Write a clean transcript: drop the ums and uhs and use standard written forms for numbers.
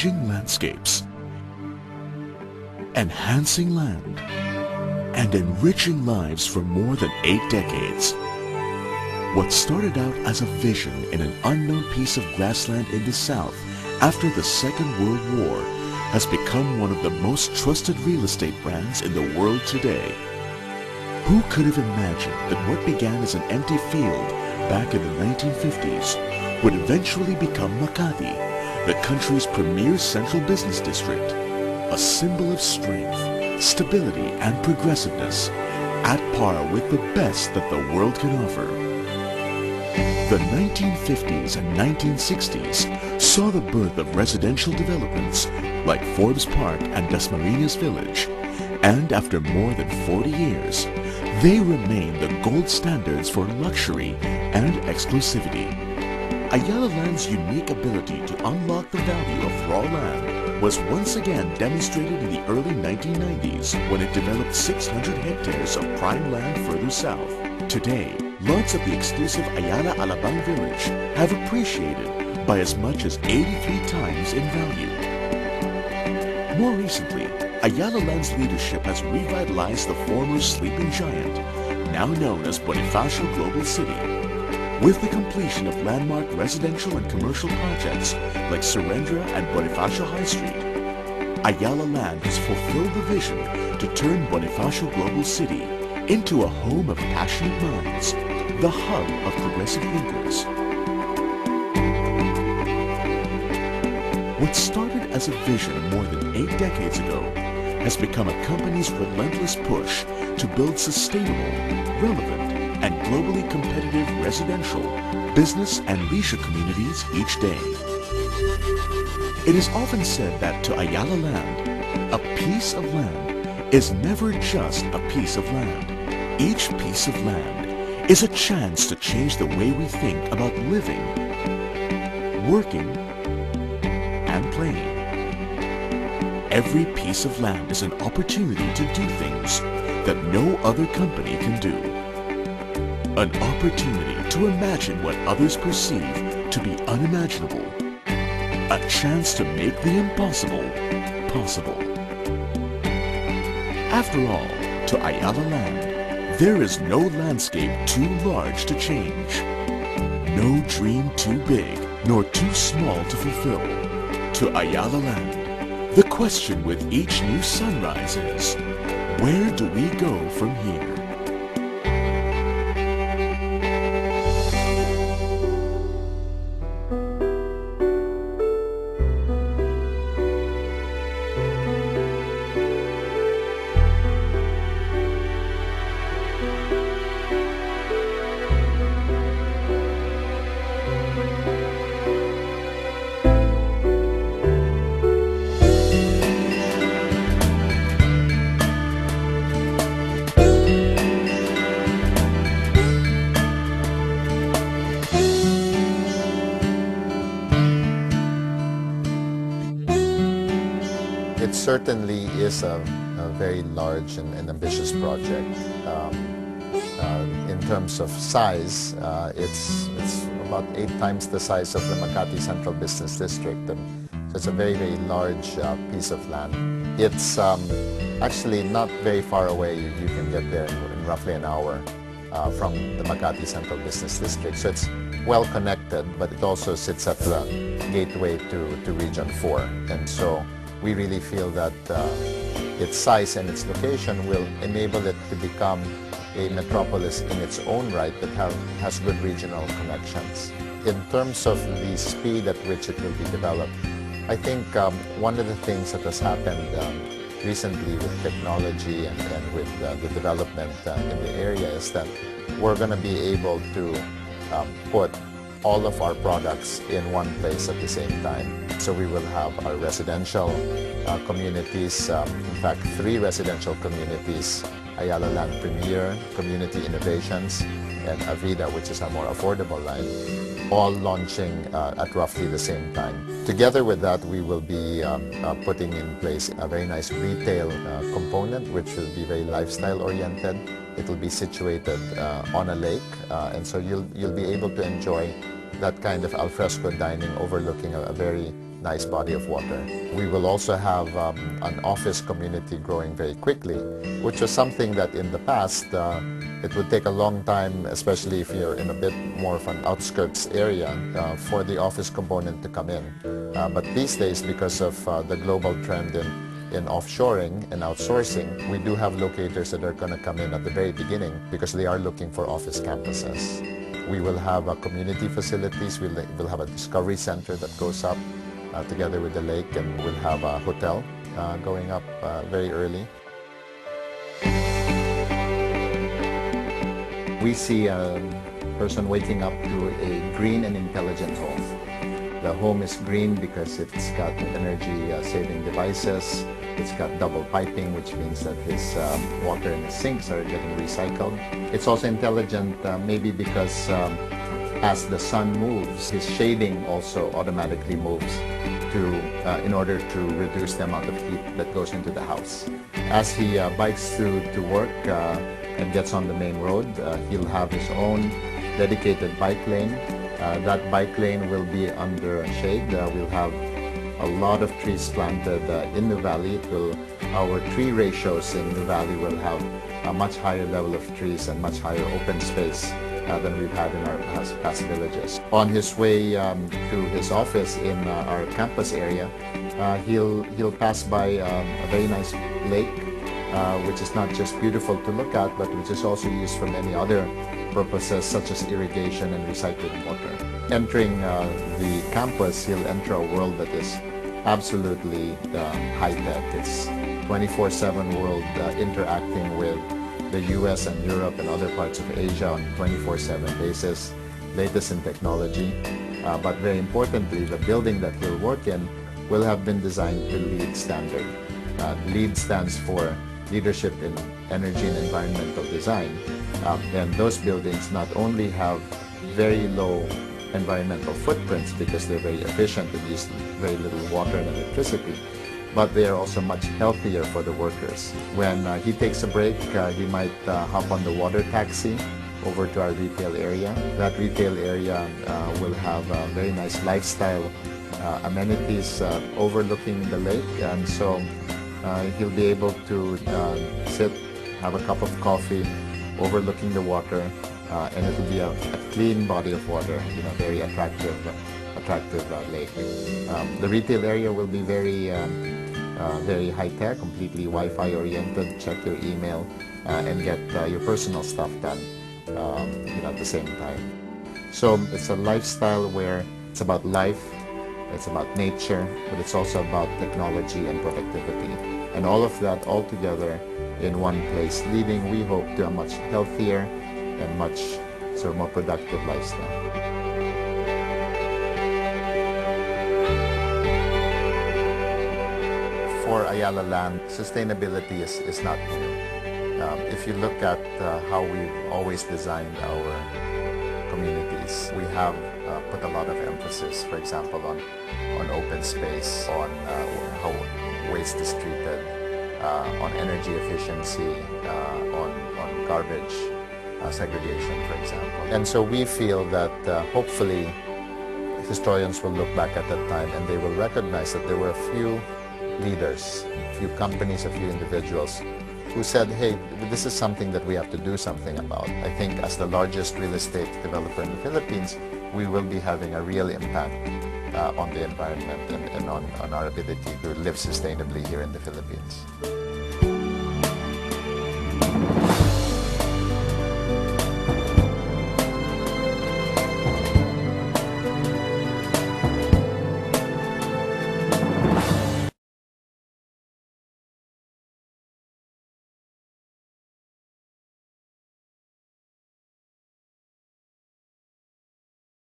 changing landscapes, enhancing land, and enriching lives for more than 8 decades. What started out as a vision in an unknown piece of grassland in the South after the Second World War has become one of the most trusted real estate brands in the world today. Who could have imagined that what began as an empty field back in the 1950s would eventually become Makati, the country's premier central business district, a symbol of strength, stability, and progressiveness, at par with the best that the world can offer. The 1950s and 1960s saw the birth of residential developments like Forbes Park and Dasmariñas Village, and after more than 40 years, they remain the gold standards for luxury and exclusivity. Ayala Land's unique ability to unlock the value of raw land was once again demonstrated in the early 1990s when it developed 600 hectares of prime land further south. Today, lots of the exclusive Ayala Alabang Village have appreciated by as much as 83 times in value. More recently, Ayala Land's leadership has revitalized the former sleeping giant, now known as Bonifacio Global City. With the completion of landmark residential and commercial projects like Surrendra and Bonifacio High Street, Ayala Land has fulfilled the vision to turn Bonifacio Global City into a home of passionate minds, the hub of progressive thinkers. What started as a vision more than 8 decades ago has become a company's relentless push to build sustainable, relevant, and globally competitive residential, business, and leisure communities each day. It is often said that to Ayala Land, a piece of land is never just a piece of land. Each piece of land is a chance to change the way we think about living, working, and playing. Every piece of land is an opportunity to do things that no other company can do. An opportunity to imagine what others perceive to be unimaginable. A chance to make the impossible possible. After all, to Ayala Land, there is no landscape too large to change. No dream too big nor too small to fulfill. To Ayala Land, the question with each new sunrise is, where do we go from here? It certainly is a very large and ambitious project. In terms of size, it's about 8 times the size of the Makati Central Business District. So it's a very, very large piece of land. It's actually not very far away. You can get there in roughly an hour from the Makati Central Business District. So it's well connected, but it also sits at the gateway to Region 4. And so we really feel that its size and its location will enable it to become a metropolis in its own right that has good regional connections. In terms of the speed at which it will be developed, I think one of the things that has happened recently with technology and with the development in the area is that we're going to be able to put all of our products in one place at the same time. So we will have our residential communities, in fact 3 residential communities, Ayala Land Premier, Community Innovations, and Avida, which is a more affordable line, all launching at roughly the same time. Together with that, we will be putting in place a very nice retail component, which will be very lifestyle oriented. It will be situated on a lake, and so you'll be able to enjoy that kind of alfresco dining overlooking a very nice body of water. We will also have an office community growing very quickly, which was something that in the past it would take a long time, especially if you're in a bit more of an outskirts area, for the office component to come in. But these days, because of the global trend in offshoring and outsourcing, we do have locators that are going to come in at the very beginning because they are looking for office campuses. We will have community facilities. We'll have a discovery center that goes up together with the lake, and we'll have a hotel going up very early. We see a person waking up to a green and intelligent home. The home is green because it's got energy-saving devices. It's got double piping, which means that his water in his sinks are getting recycled. It's also intelligent maybe because as the sun moves, his shading also automatically moves in order to reduce the amount of heat that goes into the house. As he bikes to work and gets on the main road, he'll have his own dedicated bike lane. That bike lane will be under shade. We'll have a lot of trees planted in NUVALI. Our tree ratios in NUVALI will have a much higher level of trees and much higher open space than we've had in our past villages. On his way to his office in our campus area, he'll pass by a very nice lake, which is not just beautiful to look at, but which is also used for many other purposes such as irrigation and recycling water. Entering the campus, he'll enter a world that is absolutely high-tech. It's 24/7 world interacting with the US and Europe and other parts of Asia on 24/7 basis, latest in technology. But very importantly, the building that he'll work in will have been designed to LEED standard. LEED stands for Leadership in Energy and Environmental Design. And those buildings not only have very low environmental footprints because they're very efficient and use very little water and electricity, but they are also much healthier for the workers. When he takes a break, he might hop on the water taxi over to our retail area. That retail area will have very nice lifestyle amenities overlooking the lake, and so he'll be able to sit, have a cup of coffee, overlooking the water, and it will be a clean body of water, very attractive lake. The retail area will be very high-tech, completely Wi-Fi oriented. Check your email and get your personal stuff done at the same time. So it's a lifestyle where it's about life, it's about nature, but it's also about technology and productivity. And all of that all together in one place, leading, we hope, to a much healthier and much more productive lifestyle. For Ayala Land, sustainability is not new. If you look at how we've always designed our communities, we have put a lot of emphasis, for example, on open space, on how waste is treated, on energy efficiency, on garbage segregation, for example. And so we feel that hopefully historians will look back at that time and they will recognize that there were a few leaders, a few companies, a few individuals who said, hey, this is something that we have to do something about. I think as the largest real estate developer in the Philippines, we will be having a real impact on the environment and on our ability to live sustainably here in the Philippines.